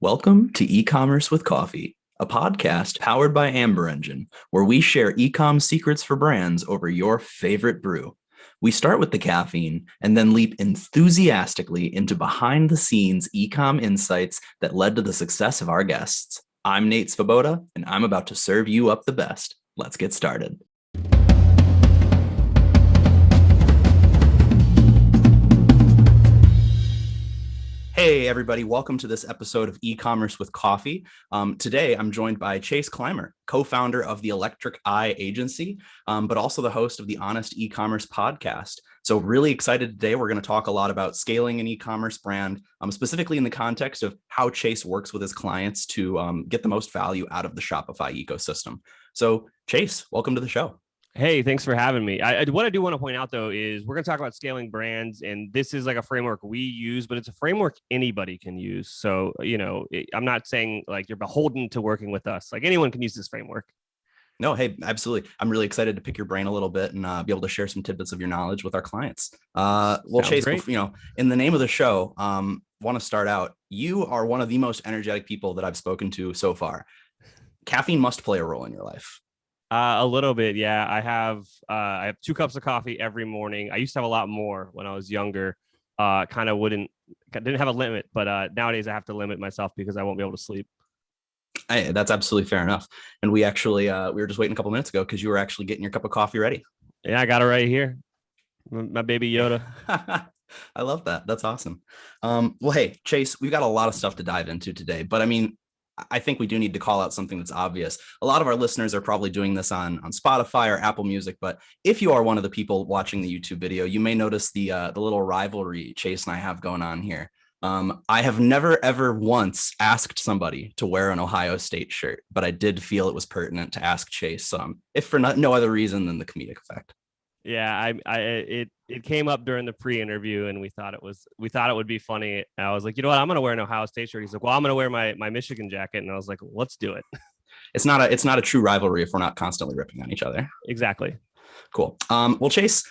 Welcome to E-commerce with Coffee, a podcast powered by Amber Engine, where we share e-com secrets for brands over your favorite brew. We start with the caffeine and then leap enthusiastically into behind-the-scenes e-com insights that led to the success of our guests. I'm Nate Svoboda, and I'm about to serve you up the best. Let's get started. Hey, everybody. Welcome to this episode of E-commerce with Coffee. Today, I'm joined by Chase Clymer, co-founder of the Electric Eye Agency, but also the host of the Honest E-commerce podcast. So really excited today. We're going to talk a lot about scaling an e-commerce brand, specifically in the context of how Chase works with his clients to get the most value out of the Shopify ecosystem. So Chase, welcome to the show. Hey, thanks for having me. What I do want to point out, though, is we're going to talk about scaling brands, and this is like a framework we use, but it's a framework anybody can use. So, I'm not saying like you're beholden to working with us. Like anyone can use this framework. No, hey, absolutely. I'm really excited to pick your brain a little bit and be able to share some tidbits of your knowledge with our clients. Chase, great. In the name of the show, want to start out. You are one of the most energetic people that I've spoken to so far. Caffeine must play a role in your life. A little bit, yeah. I have 2 cups of coffee every morning. I used to have a lot more when I was younger. Didn't have a limit, but nowadays I have to limit myself because I won't be able to sleep. That's absolutely fair enough. And we actually we were just waiting a couple minutes ago because you were actually getting your cup of coffee ready. Yeah, I got it right here. My baby Yoda. I love that. That's awesome. Well, hey, Chase, we've got a lot of stuff to dive into today, but I think we do need to call out something that's obvious. A lot of our listeners are probably doing this on Spotify or Apple Music, but if you are one of the people watching the YouTube video, you may notice the little rivalry Chase and I have going on here. I have never, ever once asked somebody to wear an Ohio State shirt, but I did feel it was pertinent to ask Chase, if for no other reason than the comedic effect. Yeah, it came up during the pre-interview, and we thought it would be funny. And I was like, you know what, I'm gonna wear an Ohio State shirt. He's like, well, I'm gonna wear my Michigan jacket, and I was like, let's do it. It's not a true rivalry if we're not constantly ripping on each other. Exactly. Cool. Well, Chase,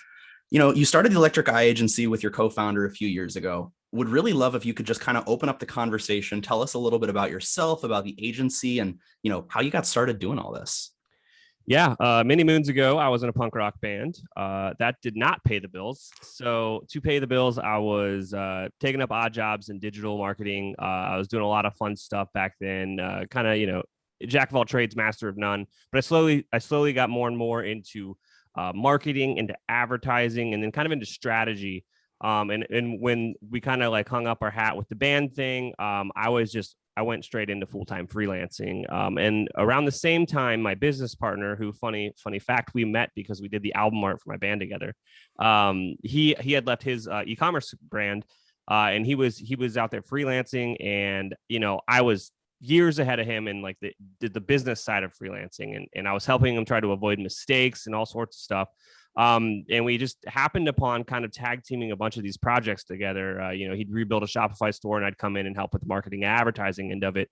you started the Electric Eye Agency with your co-founder a few years ago. Would really love if you could just kind of open up the conversation, tell us a little bit about yourself, about the agency, and how you got started doing all this. Yeah, many moons ago, I was in a punk rock band. That did not pay the bills. So to pay the bills, I was taking up odd jobs in digital marketing. I was doing a lot of fun stuff back then, jack of all trades, master of none. But I slowly got more and more into marketing, into advertising, and then kind of into strategy. And when we kind of like hung up our hat with the band thing, I went straight into full-time freelancing. And around the same time, my business partner, who funny fact, we met because we did the album art for my band together. He had left his e-commerce brand, and he was out there freelancing. And I was years ahead of him and did the business side of freelancing, and I was helping him try to avoid mistakes and all sorts of stuff. And we just happened upon kind of tag teaming a bunch of these projects together. He'd rebuild a Shopify store and I'd come in and help with the marketing and advertising end of it.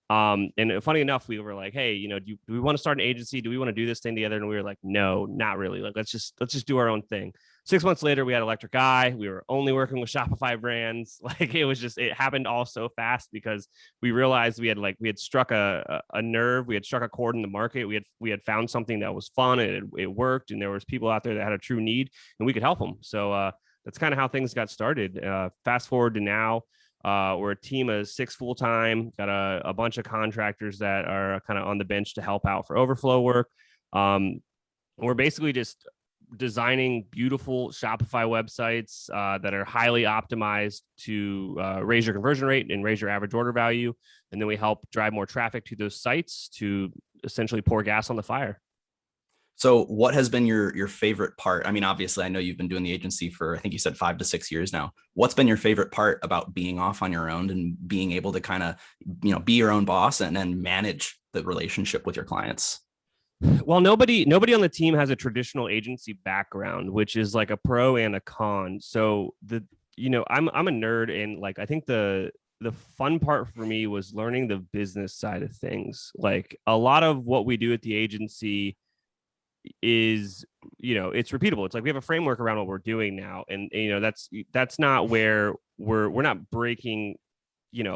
And funny enough, we were like, hey, do we want to start an agency? Do we want to do this thing together? And we were like, no, not really. Like, let's just do our own thing. 6 months later, we had Electric Eye. We were only working with Shopify brands. It happened all so fast because we realized we had struck a nerve. We had struck a chord in the market. We had found something that was fun and it worked. And there was people out there that had a true need and we could help them. So that's kind of how things got started. Fast forward to now. We're a team of 6 full-time, got a bunch of contractors that are kind of on the bench to help out for overflow work. We're basically just designing beautiful Shopify websites that are highly optimized to raise your conversion rate and raise your average order value. And then we help drive more traffic to those sites to essentially pour gas on the fire. So what has been your favorite part? Obviously, I know you've been doing the agency for, I think you said 5 to 6 years now. What's been your favorite part about being off on your own and being able to kind of, be your own boss and then manage the relationship with your clients? Well, nobody on the team has a traditional agency background, which is like a pro and a con. So I'm a nerd, and I think the fun part for me was learning the business side of things. Like a lot of what we do at the agency is, it's repeatable. It's like we have a framework around what we're doing now, and that's not where we're not breaking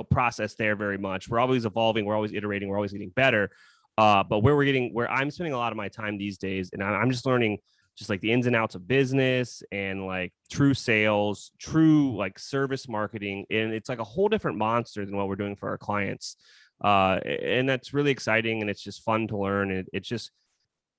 process there very much. We're always evolving, we're always iterating, we're always getting better. But where I'm spending a lot of my time these days, and I'm just learning just like the ins and outs of business and like true sales, true like service marketing. And it's like a whole different monster than what we're doing for our clients. And that's really exciting. And it's just fun to learn. And it's just,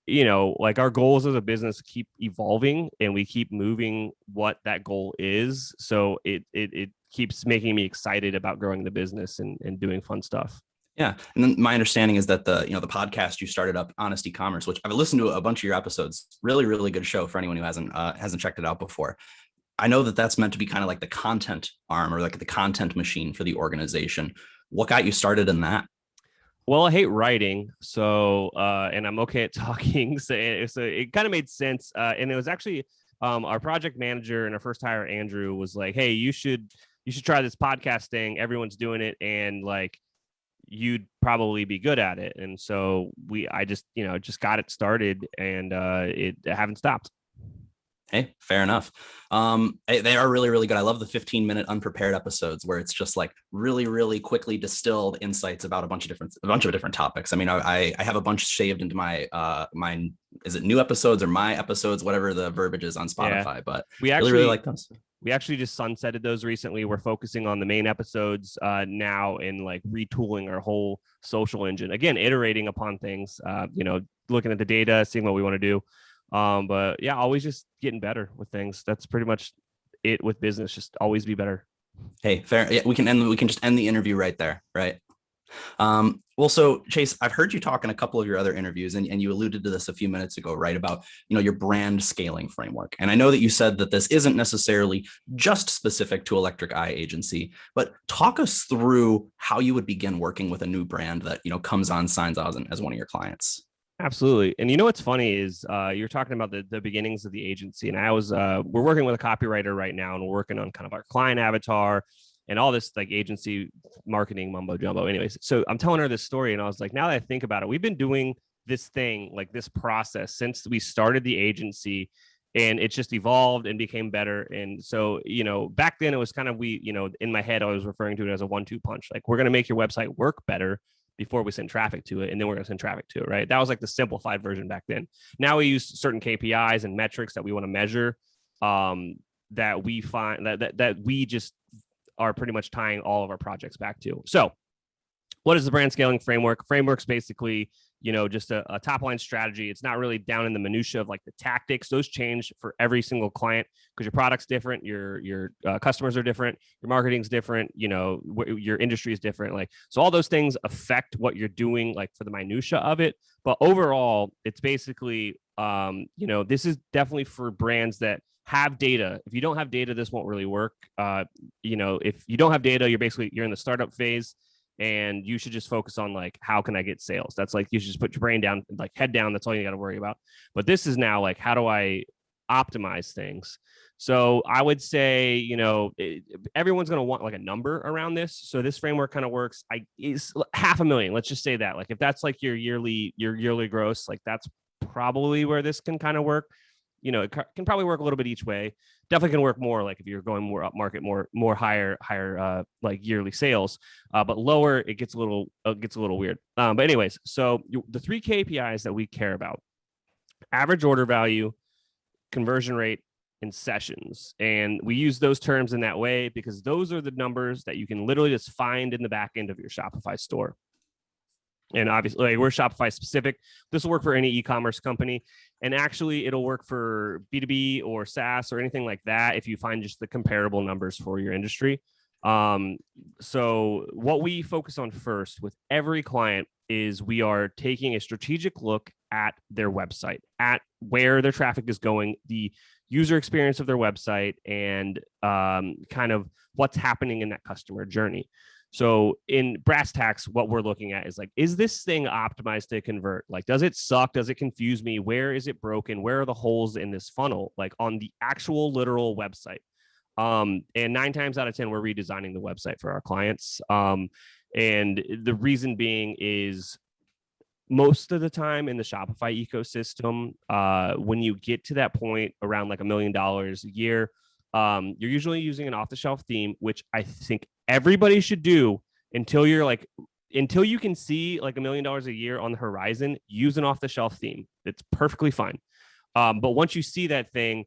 like our goals as a business keep evolving and we keep moving what that goal is. So it keeps making me excited about growing the business and doing fun stuff. Yeah. And then my understanding is that the podcast you started up, Honest Ecommerce, which I've listened to a bunch of your episodes, really, really good show for anyone who hasn't checked it out before. I know that that's meant to be kind of like the content arm or like the content machine for the organization. What got you started in that? Well, I hate writing, so and I'm okay at talking, so it kind of made sense. And it was actually our project manager and our first hire, Andrew, was like, "Hey, you should try this podcast thing. Everyone's doing it, and like you'd probably be good at it." And so I just got it started, and I haven't stopped. Hey, fair enough. They are really, really good. I love the 15-minute unprepared episodes where it's just like really, really quickly distilled insights about a bunch of different topics. I mean, I have a bunch saved into my is it new episodes or my episodes, whatever the verbiage is on Spotify. Yeah. But we actually really like those. We actually just sunsetted those recently. We're focusing on the main episodes now and like retooling our whole social engine. Again, iterating upon things, looking at the data, seeing what we want to do. But yeah, always just getting better with things. That's pretty much it with business. Just always be better. Hey, fair. Yeah, we can just end the interview right there. Right. Well, so Chase, I've heard you talk in a couple of your other interviews, and you alluded to this a few minutes ago, right? About, your brand scaling framework. And I know that you said that this isn't necessarily just specific to Electric Eye Agency, but talk us through how you would begin working with a new brand that, signs on as one of your clients. Absolutely. And what's funny is you're talking about the beginnings of the agency. And we're working with a copywriter right now, and we're working on kind of our client avatar and all this like agency marketing mumbo jumbo. Anyways, so I'm telling her this story, and I was like, now that I think about it, we've been doing this thing, like this process, since we started the agency, and it just evolved and became better. And so, back then it was kind of, in my head, I was referring to it as a 1-2 punch. Like, we're going to make your website work better before we send traffic to it, and then we're going to send traffic to it, right? That was like the simplified version back then. Now we use certain KPIs and metrics that we want to measure, that we find that we just are pretty much tying all of our projects back to. So what is the brand scaling framework? Framework's basically, just a top line strategy. It's not really down in the minutia of like the tactics. Those change for every single client because your product's different, your customers are different, your marketing's different, your industry is different. Like, so all those things affect what you're doing, like for the minutia of it. But overall, it's basically, this is definitely for brands that have data. If you don't have data, this won't really work. If you don't have data, you're in the startup phase. And you should just focus on like, how can I get sales? That's like, you should just put your brain down, like head down. That's all you got to worry about. But this is now like, how do I optimize things? So I would say, everyone's going to want like a number around this. So this framework kind of works. Is $500,000. Let's just say that, like, if that's like your yearly gross, like that's probably where this can kind of work. It can probably work a little bit each way. Definitely can work more, like if you're going more up market, more higher, like yearly sales. But lower, it gets a little weird. But anyways, so the 3 KPIs that we care about: average order value, conversion rate, and sessions. And we use those terms in that way because those are the numbers that you can literally just find in the back end of your Shopify store. And obviously, like, we're Shopify specific. This will work for any e-commerce company. And actually, it'll work for B2B or SaaS or anything like that if you find just the comparable numbers for your industry. So what we focus on first with every client is we are taking a strategic look at their website, at where their traffic is going, the user experience of their website, and kind of what's happening in that customer journey. So in brass tacks, what we're looking at is like, is this thing optimized to convert? Like, does it suck? Does it confuse me? Where is it broken? Where are the holes in this funnel? Like on the actual literal website. And 9 times out of 10, we're redesigning the website for our clients. And the reason being is most of the time in the Shopify ecosystem, when you get to that point around like $1 million a year, you're usually using an off-the-shelf theme, which I think everybody should do until you can see like $1 million a year on the horizon, use an off-the-shelf theme. It's perfectly fine. But once you see that thing,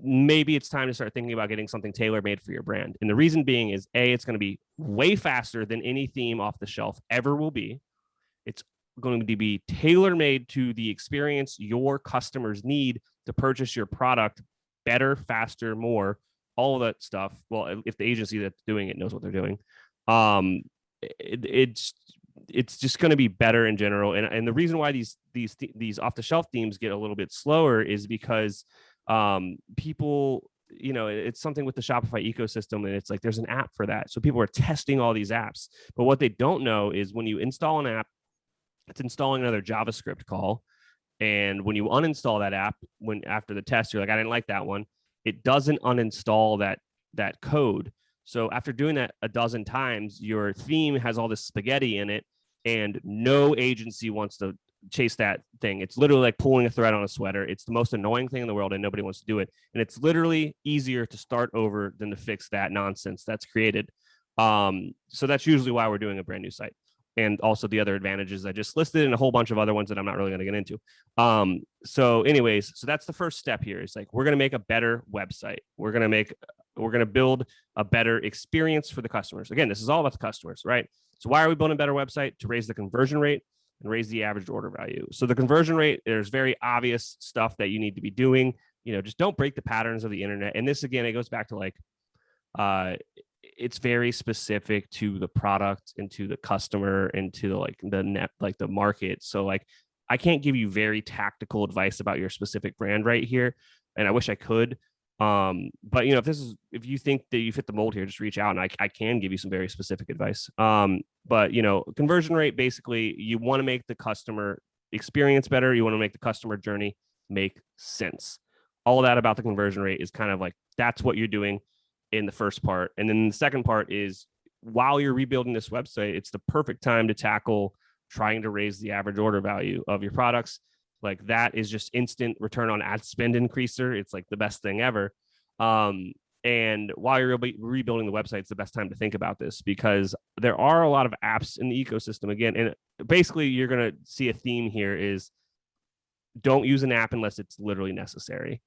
maybe it's time to start thinking about getting something tailor-made for your brand. And the reason being is it's going to be way faster than any theme off the shelf ever will be. It's going to be tailor-made to the experience your customers need to purchase your product better, faster, more, all of that stuff. Well, if the agency that's doing it knows what they're doing, it's just going to be better in general. And the reason why these off-the-shelf themes get a little bit slower is because people, it's something with the Shopify ecosystem, and it's like there's an app for that. So people are testing all these apps, but what they don't know is when you install an app, it's installing another JavaScript call. And when you uninstall that app, after the test, you're like, I didn't like that one. It doesn't uninstall that code. So after doing that a dozen times, your theme has all this spaghetti in it, and no agency wants to chase that thing. It's literally like pulling a thread on a sweater. It's the most annoying thing in the world, and nobody wants to do it. And it's literally easier to start over than to fix that nonsense that's created. So that's usually why we're doing a brand new site. And also the other advantages I just listed, and a whole bunch of other ones that I'm not really going to get into. So that's the first step here. It's like, we're going to make a better website. We're going to build a better experience for the customers. Again, this is all about the customers, right? So why are we building a better website? To raise the conversion rate and raise the average order value. So the conversion rate, there's very obvious stuff that you need to be doing. Just don't break the patterns of the internet. And this, again, it goes back to like, it's very specific to the product and to the customer and to like the market. So like, I can't give you very tactical advice about your specific brand right here, and I wish I could. But if you think that you fit the mold here, just reach out, and I can give you some very specific advice. But conversion rate, basically, you want to make the customer experience better. You want to make the customer journey make sense. All of that about the conversion rate is kind of like, that's what you're doing in the first part. And then the second part is, while you're rebuilding this website, it's the perfect time to tackle trying to raise the average order value of your products. Like, that is just instant return on ad spend increaser. It's like the best thing ever. And while you're rebuilding the website, it's the best time to think about this, because there are a lot of apps in the ecosystem again. And basically, you're going to see a theme here is, don't use an app unless it's literally necessary.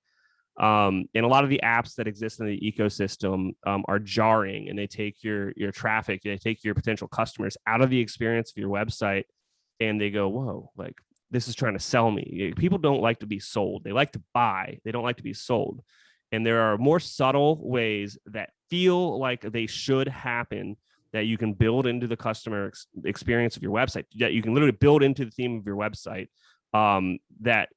And a lot of the apps that exist in the ecosystem are jarring, and they take your traffic, they take your potential customers out of the experience of your website, and they go, whoa, like, this is trying to sell me. People don't like to be sold. They like to buy. They don't like to be sold. And there are more subtle ways that feel like they should happen that you can build into the customer experience of your website, that you can literally build into the theme of your website, that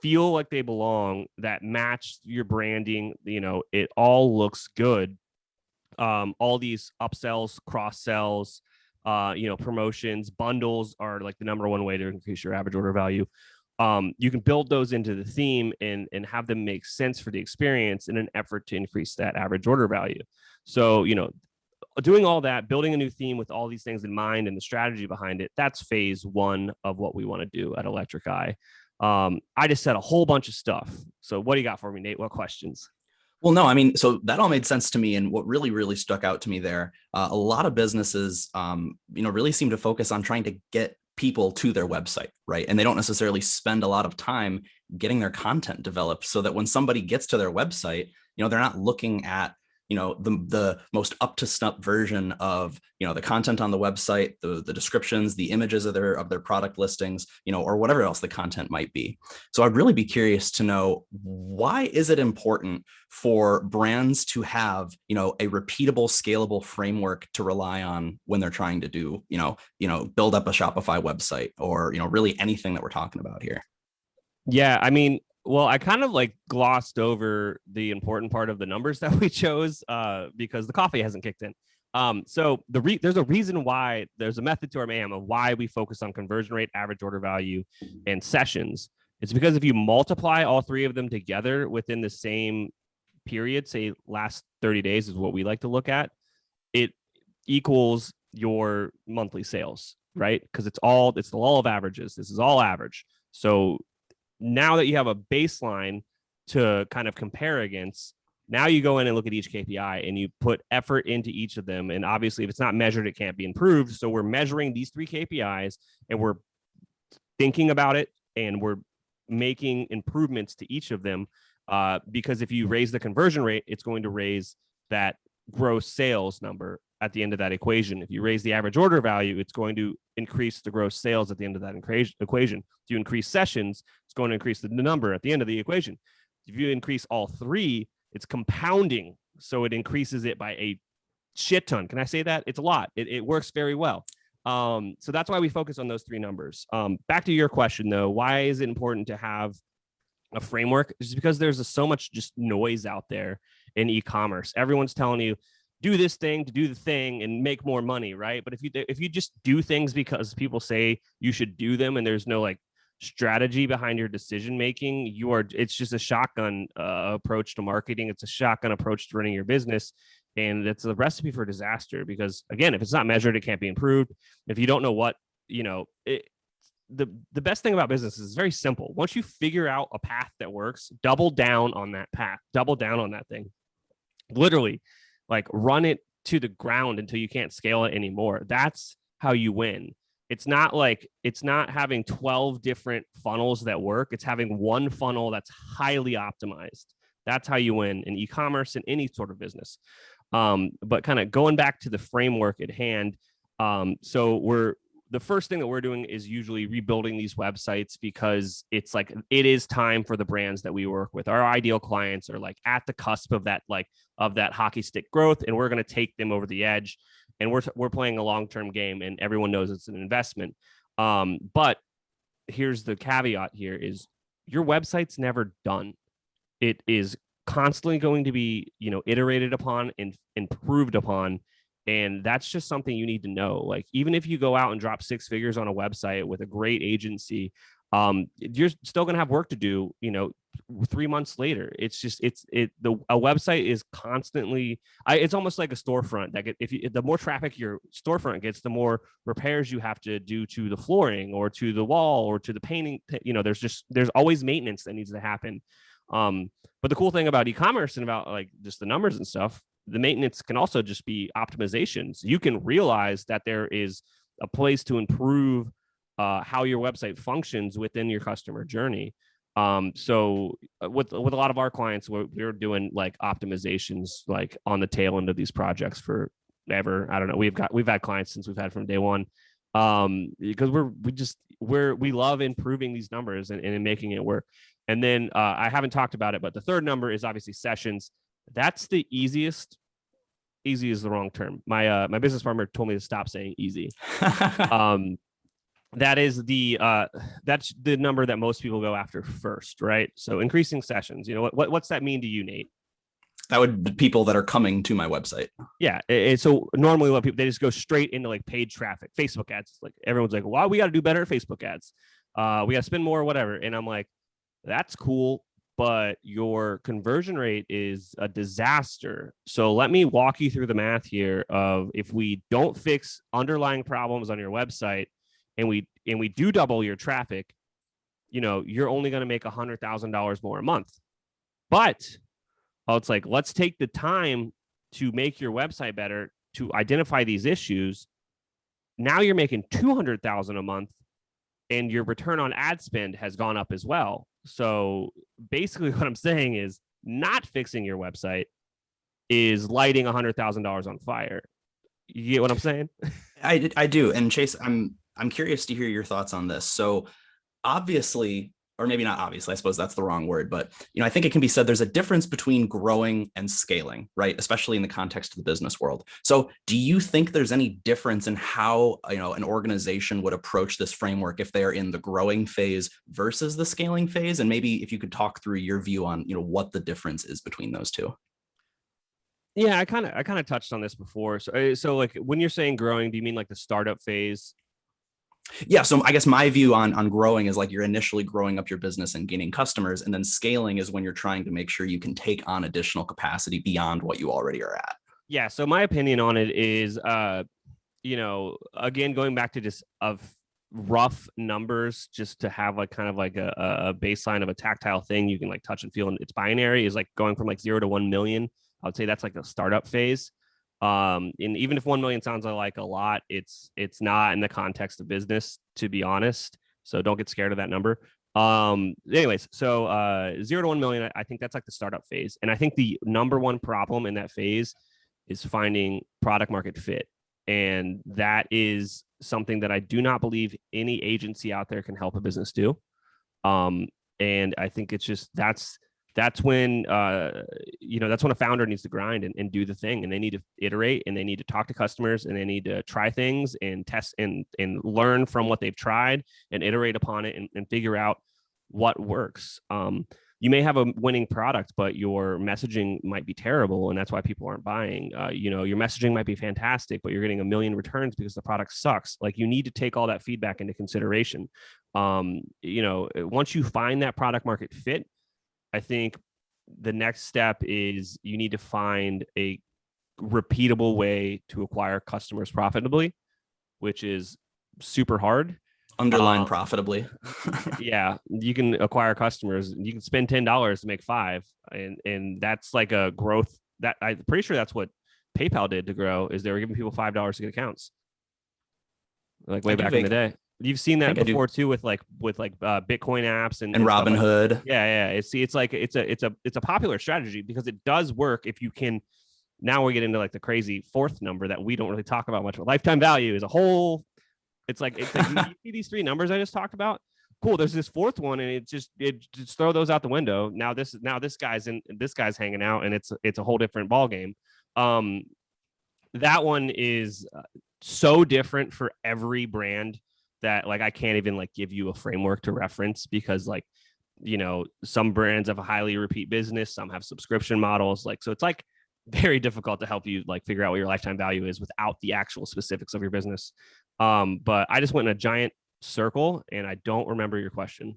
feel like they belong, that match your branding. It all looks good. All these upsells, cross sells, promotions, bundles are like the number one way to increase your average order value. You can build those into the theme and have them make sense for the experience in an effort to increase that average order value. So, doing all that, building a new theme with all these things in mind and the strategy behind it, that's phase one of what we want to do at Electric Eye. I just said a whole bunch of stuff. So what do you got for me, Nate? What questions? Well, no, I mean, so that all made sense to me. And what really, really stuck out to me there, a lot of businesses, really seem to focus on trying to get people to their website, right? And they don't necessarily spend a lot of time getting their content developed, so that when somebody gets to their website, they're not looking at, the most up to snuff version of, the content on the website, the descriptions, the images of their product listings, or whatever else the content might be. So I'd really be curious to know, why is it important for brands to have, a repeatable, scalable framework to rely on when they're trying to do, build up a Shopify website, or, really anything that we're talking about here? Yeah, I mean, well, I kind of like glossed over the important part of the numbers that we chose because the coffee hasn't kicked in. So there's a reason why, there's a method to our mayhem of why we focus on conversion rate, average order value, and sessions. It's because if you multiply all three of them together within the same period, say last 30 days is what we like to look at, it equals your monthly sales, right? Because it's the law of averages. This is all average. So now that you have a baseline to kind of compare against, Now you go in and look at each KPI and you put effort into each of them. And obviously, if it's not measured, it can't be improved. So we're measuring these 3 KPIs and we're thinking about it and we're making improvements to each of them. Because if you raise the conversion rate, it's going to raise that gross sales number at the end of that equation. If you raise the average order value, it's going to increase the gross sales at the end of that equation. If you increase sessions, it's going to increase the number at the end of the equation. If you increase all 3, it's compounding. So it increases it by a shit ton. Can I say that? It's a lot. It works very well. So that's why we focus on those 3 numbers. Back to your question though, why is it important to have a framework? Just because there's so much just noise out there in e-commerce. Everyone's telling you, do this thing to do the thing and make more money, right? But if you just do things because people say you should do them and there's no like strategy behind your decision making, it's just a shotgun approach to marketing. It's a shotgun approach to running your business, and it's a recipe for disaster. Because again, if it's not measured, it can't be improved. If you don't know what, the best thing about business is it's very simple. Once you figure out a path that works, double down on that path, double down on that thing. Literally, like run it to the ground until you can't scale it anymore. That's how you win. It's not having 12 different funnels that work. It's having one funnel that's highly optimized. That's how you win in e-commerce and any sort of business. But kind of going back to the framework at hand. So the first thing that we're doing is usually rebuilding these websites, because it's like, it is time for the brands that we work with. Our ideal clients are like at the cusp of that hockey stick growth, and we're going to take them over the edge. And we're playing a long-term game, and everyone knows it's an investment. But here's the caveat here is your website's never done. It is constantly going to be, iterated upon and improved upon. And that's just something you need to know. Like, even if you go out and drop 6 figures on a website with a great agency, you're still going to have work to do, 3 months later. It's just, a website is constantly, it's almost like a storefront that the more traffic your storefront gets, the more repairs you have to do to the flooring or to the wall or to the painting. There's always maintenance that needs to happen. But the cool thing about e-commerce and about like just the numbers and stuff, the maintenance can also just be optimizations. You can realize that there is a place to improve how your website functions within your customer journey. So with a lot of our clients, we're doing like optimizations like on the tail end of these projects forever. I don't know. We've had clients since we've had from day one, because we love improving these numbers and making it work. And then I haven't talked about it, but the third number is obviously sessions. That's the easiest. Easy is the wrong term. My business partner told me to stop saying easy. That is that's the number that most people go after first, right? So increasing sessions. What's that mean to you, Nate? That would be people that are coming to my website. Yeah. So normally what people, they just go straight into like paid traffic, Facebook ads. It's like everyone's like, well, we got to do better at Facebook ads. We got to spend more, whatever. And I'm like, that's cool, but your conversion rate is a disaster. So let me walk you through the math here of, if we don't fix underlying problems on your website and we do double your traffic, you're only going to make $100,000 more a month. But it's like, let's take the time to make your website better, to identify these issues. Now you're making $200,000 a month, and your return on ad spend has gone up as well. So basically what I'm saying is, not fixing your website is lighting $100,000 on fire. You get what I'm saying? I do. And Chase, I'm curious to hear your thoughts on this. So obviously, or maybe not obviously, I suppose that's the wrong word, but I think it can be said there's a difference between growing and scaling, right? Especially in the context of the business world. So do you think there's any difference in how, an organization would approach this framework if they are in the growing phase versus the scaling phase? And maybe if you could talk through your view on, what the difference is between those two. Yeah, I kind of touched on this before. So like, when you're saying growing, do you mean like the startup phase? Yeah. So I guess my view on growing is like, you're initially growing up your business and gaining customers, and then scaling is when you're trying to make sure you can take on additional capacity beyond what you already are at. Yeah. So my opinion on it is, again, going back to just of rough numbers just to have like kind of like a baseline of a tactile thing you can like touch and feel, and it's binary, is like going from like 0 to 1 million. I would say that's like the startup phase. And even if 1 million sounds like a lot, it's not in the context of business, to be honest. So don't get scared of that number. Anyways, so 0 to 1 million, I think that's like the startup phase. And I think the number one problem in that phase is finding product market fit. And that is something that I do not believe any agency out there can help a business do. And I think it's just that's when that's when a founder needs to grind and do the thing, and they need to iterate, and they need to talk to customers, and they need to try things and test and learn from what they've tried and iterate upon it and figure out what works. You may have a winning product, but your messaging might be terrible, and that's why people aren't buying. Your messaging might be fantastic, but you're getting a million returns because the product sucks. Like, you need to take all that feedback into consideration. Once you find that product market fit, I think the next step is you need to find a repeatable way to acquire customers profitably, which is super hard. Underline profitably. Yeah, you can acquire customers. You can spend $10 to make $5, and that's like a growth that I'm pretty sure that's what PayPal did to grow, is they were giving people $5 to get accounts, like way back in the day. You've seen that before too with Bitcoin apps and Robinhood. Like, yeah. It's a popular strategy because it does work if you can. Now we get into like the crazy fourth number that we don't really talk about much. But lifetime value is a whole. It's like you see these three numbers I just talked about. Cool. There's this fourth one, and it just throw those out the window. Now this guy's hanging out, and it's a whole different ball game. That one is so different for every brand that like I can't even like give you a framework to reference, because like, some brands have a highly repeat business, some have subscription models, like, so it's like very difficult to help you like figure out what your lifetime value is without the actual specifics of your business. But I just went in a giant circle and I don't remember your question.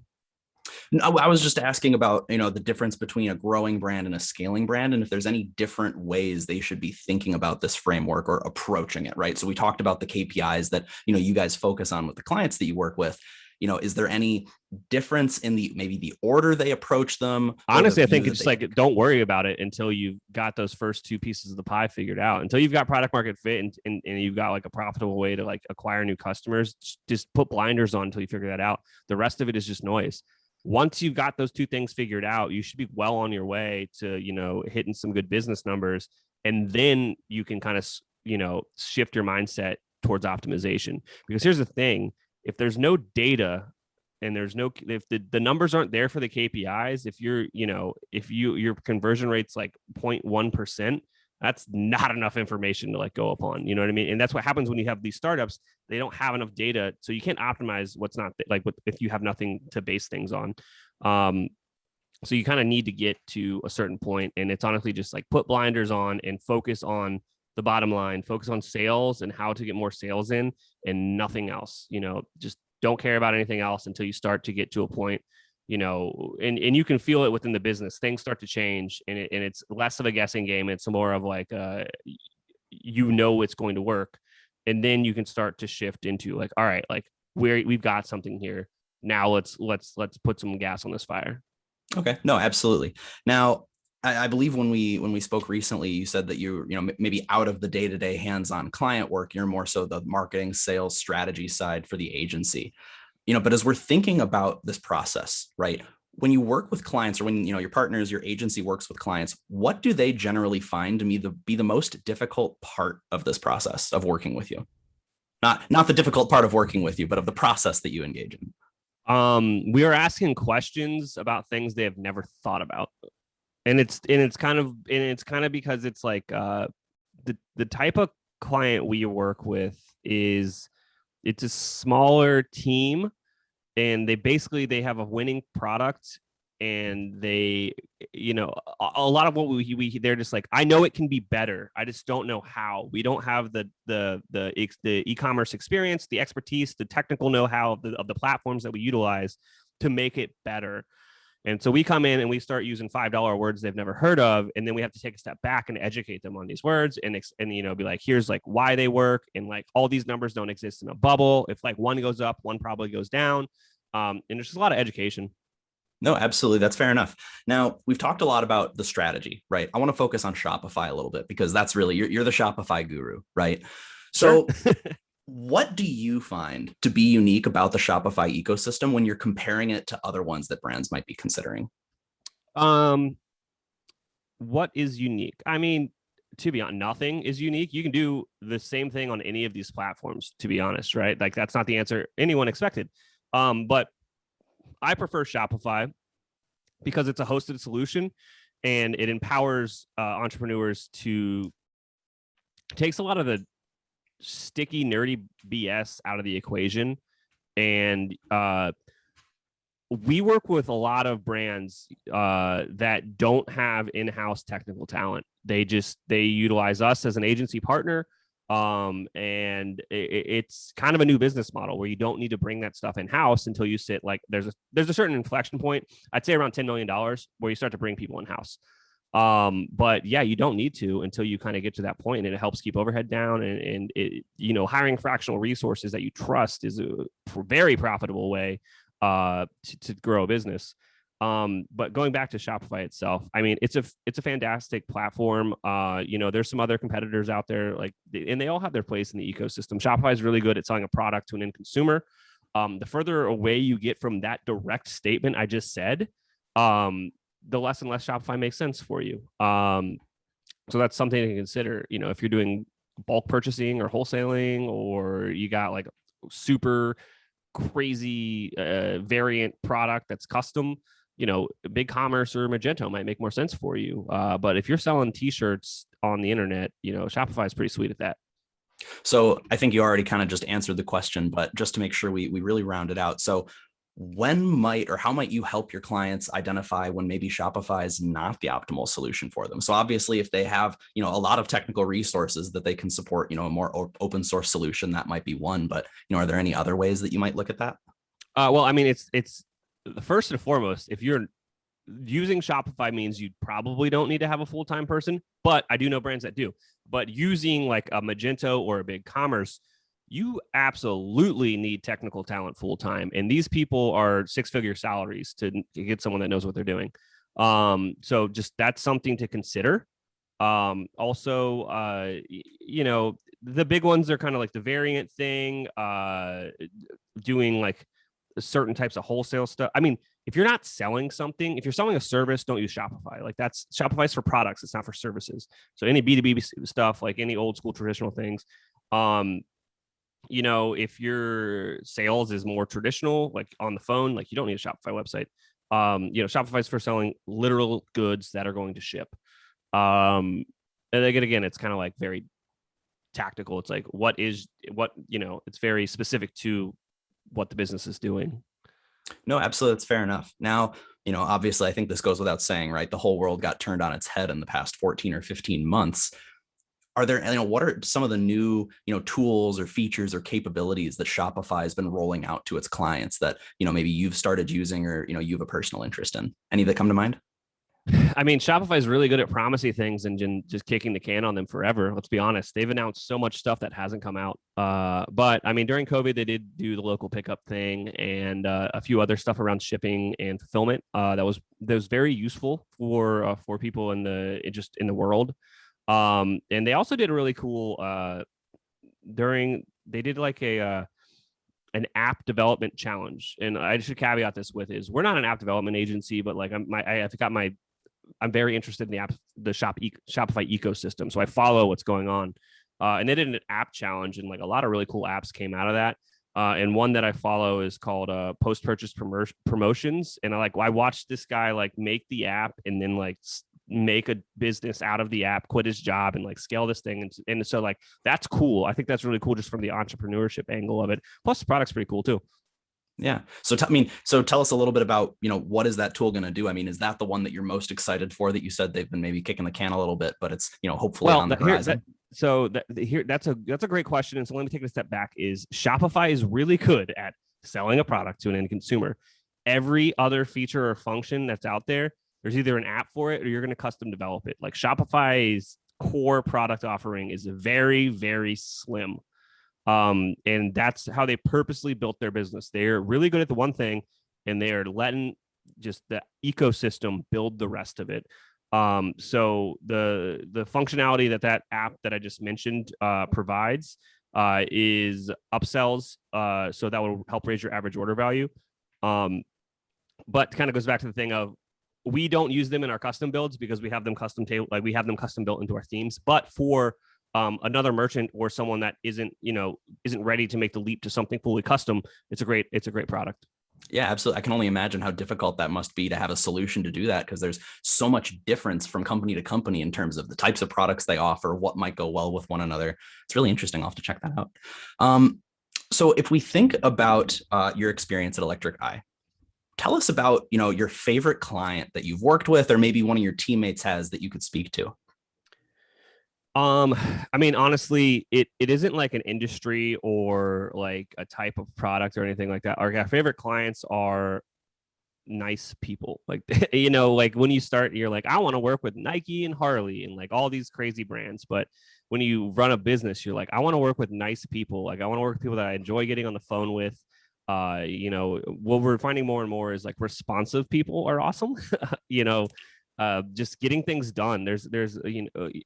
No, I was just asking about, the difference between a growing brand and a scaling brand, and if there's any different ways they should be thinking about this framework or approaching it, right? So we talked about the KPIs that, you guys focus on with the clients that you work with. Is there any difference in maybe the order they approach them? Honestly, I think it's like, don't worry about it until you've got those first two pieces of the pie figured out. Until you've got product market fit and you've got like a profitable way to like acquire new customers, just put blinders on until you figure that out. The rest of it is just noise. Once you've got those two things figured out, you should be well on your way to, hitting some good business numbers. And then you can kind of, shift your mindset towards optimization. Because here's the thing. If there's no data and if the numbers aren't there for the KPIs, if your conversion rate's like 0.1%, that's not enough information to like go upon, you know what I mean? And that's what happens when you have these startups. They don't have enough data, so you can't optimize what's not if you have nothing to base things on. So you kind of need to get to a certain point, and it's honestly just like put blinders on and focus on the bottom line, focus on sales and how to get more sales in, and nothing else. Just don't care about anything else until you start to get to a point, and you can feel it within the business. Things start to change, and it's less of a guessing game. It's more of like, it's going to work. And then you can start to shift into like, all right, like we've got something here. Now let's put some gas on this fire. Okay. No, absolutely. Now, I believe when we spoke recently, you said that maybe out of the day-to-day hands-on client work, you're more so the marketing, sales, strategy side for the agency. But as we're thinking about this process, right? When you work with clients, or when your partners, your agency works with clients, what do they generally find to be the most difficult part of this process of working with you? Not the difficult part of working with you, but of the process that you engage in. We are asking questions about things they have never thought about. And it's kind of because it's like the type of client we work with it's a smaller team, and they have a winning product, and they, a lot of what they're just like, I know it can be better, I just don't know how. We don't have the e-commerce experience, the expertise, the technical know-how of the platforms that we utilize to make it better. And so we come in and we start using $5 words they've never heard of, and then we have to take a step back and educate them on these words and be like, here's like why they work, and like all these numbers don't exist in a bubble. If like one goes up, one probably goes down, and there's just a lot of education. No, absolutely. That's fair enough. Now, we've talked a lot about the strategy, right? I want to focus on Shopify a little bit because that's really, you're the Shopify guru, right? So Sure. what do you find to be unique about the Shopify ecosystem when you're comparing it to other ones that brands might be considering? What is unique? I mean, to be honest, nothing is unique. You can do the same thing on any of these platforms, to be honest, right? Like that's not the answer anyone expected. But I prefer Shopify because it's a hosted solution and it empowers entrepreneurs to takes a lot of the sticky, nerdy BS out of the equation. And we work with a lot of brands that don't have in-house technical talent. They utilize us as an agency partner. And it's kind of a new business model where you don't need to bring that stuff in-house until you sit like there's a certain inflection point. I'd say around $10 million where you start to bring people in-house. But yeah, you don't need to until you kind of get to that point, and it helps keep overhead down. And it, hiring fractional resources that you trust is a very profitable way to grow a business. But going back to Shopify itself, I mean, it's a fantastic platform. There's some other competitors out there, and they all have their place in the ecosystem. Shopify is really good at selling a product to an end consumer. The further away you get from that direct statement I just said, the less and less Shopify makes sense for you. So that's something to consider. If you're doing bulk purchasing or wholesaling, or you got like super crazy variant product that's custom, BigCommerce or Magento might make more sense for you. But if you're selling t-shirts on the internet, Shopify is pretty sweet at that. So I think you already kind of just answered the question, but just to make sure we really round it out. So how might you help your clients identify when maybe Shopify is not the optimal solution for them? So obviously, if they have, a lot of technical resources that they can support, a more open source solution, that might be one. But, are there any other ways that you might look at that? Well, I mean, it's first and foremost, if you're using Shopify means you probably don't need to have a full-time person, but I do know brands that do. But using like a Magento or a BigCommerce, you absolutely need technical talent full-time. And these people are six-figure salaries to get someone that knows what they're doing. So just that's something to consider. Also, the big ones are kind of like the variant thing, doing like certain types of wholesale stuff. I mean, if you're not selling something, if you're selling a service, don't use Shopify. Like that's Shopify's for products. It's not for services. So any B2B stuff, like any old school traditional things, if your sales is more traditional, like on the phone, like you don't need a Shopify website. Shopify's for selling literal goods that are going to ship. And again, it's kind of like very tactical. It's like, it's very specific to what the business is doing. No, absolutely. That's fair enough. Now, obviously, I think this goes without saying, right? The whole world got turned on its head in the past 14 or 15 months. Are there, what are some of the new, tools or features or capabilities that Shopify has been rolling out to its clients that, maybe you've started using or, you have a personal interest in? Any that come to mind? I mean, Shopify is really good at promising things and just kicking the can on them forever. Let's be honest. They've announced so much stuff that hasn't come out. But I mean, during COVID, they did do the local pickup thing and a few other stuff around shipping and fulfillment. That was very useful for people in the world. And they also did a really cool they did like an app development challenge. And I should caveat this with is we're not an app development agency, but like I'm very interested in the Shopify ecosystem. So I follow what's going on. And they did an app challenge, and like a lot of really cool apps came out of that. And one that I follow is called post-purchase promotions. And I watched this guy like make the app and then like make a business out of the app, quit his job and like scale this thing. And so like, that's cool. I think that's really cool just from the entrepreneurship angle of it. Plus the product's pretty cool too. Yeah. So tell us a little bit about, what is that tool going to do? I mean, is that the one that you're most excited for, that you said they've been maybe kicking the can a little bit, but it's, hopefully on the horizon? That's a great question. And so let me take a step back. Is Shopify is really good at selling a product to an end consumer. every other feature or function that's out there, there's either an app for it or you're going to custom develop it. Like Shopify's core product offering is very, very slim. And that's how they purposely built their business. They're really good at the one thing, and they are letting just the ecosystem build the rest of it. So the functionality that app that I just mentioned provides is upsells. So that will help raise your average order value. But kind of goes back to the thing of, we don't use them in our custom builds because we have them custom built into our themes. But for another merchant or someone that isn't ready to make the leap to something fully custom, it's a great product. Yeah, absolutely. I can only imagine how difficult that must be to have a solution to do that, because there's so much difference from company to company in terms of the types of products they offer, what might go well with one another. It's really interesting. I'll have to check that out. So if we think about your experience at Electric Eye, tell us about, your favorite client that you've worked with, or maybe one of your teammates has, that you could speak to. I mean, honestly, it isn't like an industry or like a type of product or anything like that. Our favorite clients are nice people. Like, like when you start, you're like, I want to work with Nike and Harley and like all these crazy brands. But when you run a business, you're like, I want to work with nice people. Like, I want to work with people that I enjoy getting on the phone with. What we're finding more and more is like responsive people are awesome. Just getting things done. There's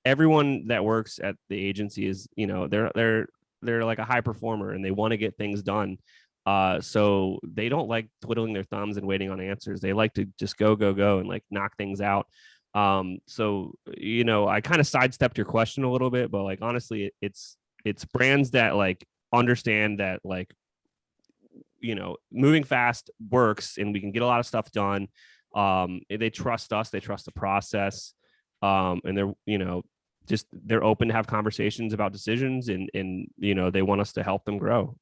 everyone that works at the agency is, they're like a high performer and they want to get things done. So they don't like twiddling their thumbs and waiting on answers. They like to just go and like knock things out. So I kind of sidestepped your question a little bit, but like honestly, it's brands that like understand that like moving fast works and we can get a lot of stuff done. They trust us, they trust the process, and they're open to have conversations about decisions, and they want us to help them grow.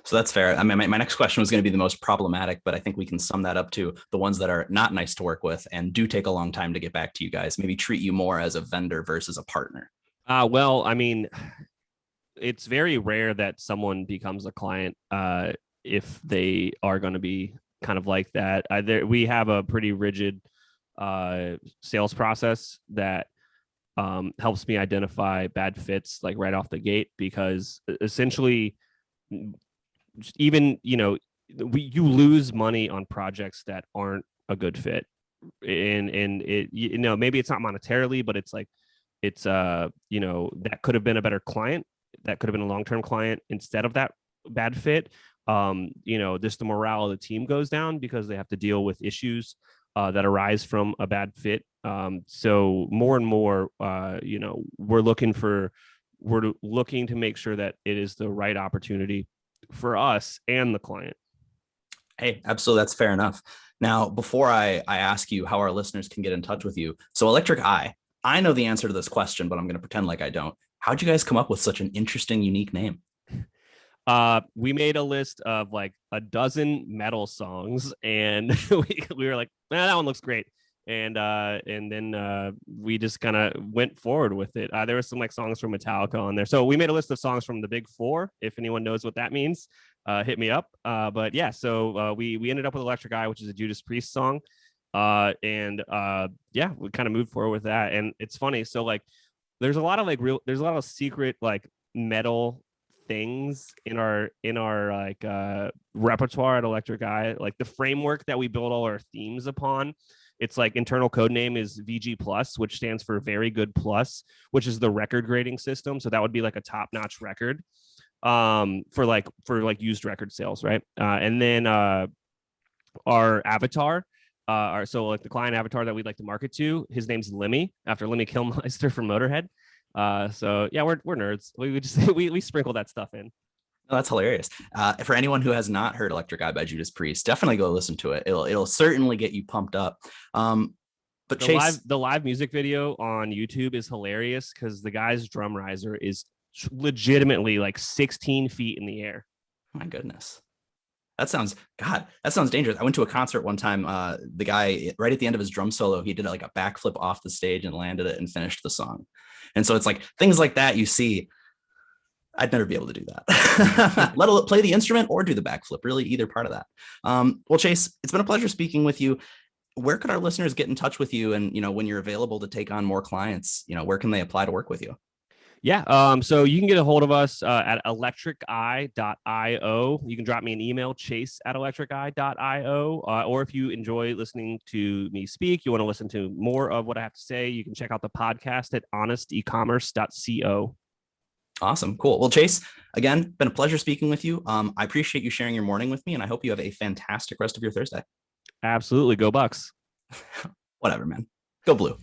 So that's fair. I mean, my next question was going to be the most problematic, but I think we can sum that up to the ones that are not nice to work with and do take a long time to get back to you guys, maybe treat you more as a vendor versus a partner. Well, I mean, it's very rare that someone becomes a client if they are going to be kind of like that. We have a pretty rigid sales process that helps me identify bad fits like right off the gate, because essentially even you lose money on projects that aren't a good fit, and it maybe it's not monetarily, but it's like that could have been a better client, that could have been a long-term client instead of that bad fit. Just the morale of the team goes down because they have to deal with issues that arise from a bad fit. So more and more, we're looking to make sure that it is the right opportunity for us and the client. Hey, absolutely. That's fair enough. Now, before I ask you how our listeners can get in touch with you, so Electric Eye, I know the answer to this question, but I'm going to pretend like I don't. How'd you guys come up with such an interesting, unique name? We made a list of like a dozen metal songs, and we were like, that one looks great. And then we just kind of went forward with it. There were some like songs from Metallica on there. So we made a list of songs from the Big Four. If anyone knows what that means, hit me up. But yeah, so we ended up with Electric Eye, which is a Judas Priest song. Yeah, we kind of moved forward with that. And it's funny. So like, there's a lot of secret like metal things in our like repertoire at Electric Eye. Like the framework that we build all our themes upon, it's like internal code name is VG Plus, which stands for Very Good Plus, which is the record grading system. So that would be like a top-notch record for used record sales, right? And then our avatar, so like the client avatar that we'd like to market to, his name's Lemmy, after Lemmy Kilmister from Motorhead. So yeah, we're nerds. We sprinkle that stuff in. Oh, that's hilarious. For anyone who has not heard Electric Eye by Judas Priest, definitely go listen to it. It'll certainly get you pumped up. But the live music video on YouTube is hilarious because the guy's drum riser is legitimately like 16 feet in the air. My goodness. That sounds dangerous. I went to a concert one time. The guy, right at the end of his drum solo, he did like a backflip off the stage and landed it and finished the song. And so it's like things like that you see. I'd never be able to do that. Let alone play the instrument or do the backflip, really either part of that. Well, Chase, it's been a pleasure speaking with you. Where could our listeners get in touch with you? And, when you're available to take on more clients, where can they apply to work with you? Yeah. So you can get a hold of us at electriceye.io. You can drop me an email, chase@electriceye.io. Or if you enjoy listening to me speak, you want to listen to more of what I have to say, you can check out the podcast at honestecommerce.co. Awesome. Cool. Well, Chase, again, been a pleasure speaking with you. I appreciate you sharing your morning with me, and I hope you have a fantastic rest of your Thursday. Absolutely. Go Bucks. Whatever, man. Go Blue.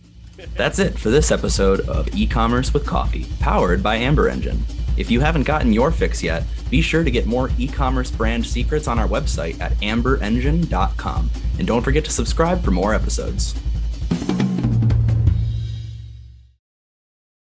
That's it for this episode of E-commerce with Coffee, powered by Amber Engine. If you haven't gotten your fix yet, be sure to get more e-commerce brand secrets on our website at amberengine.com. And don't forget to subscribe for more episodes.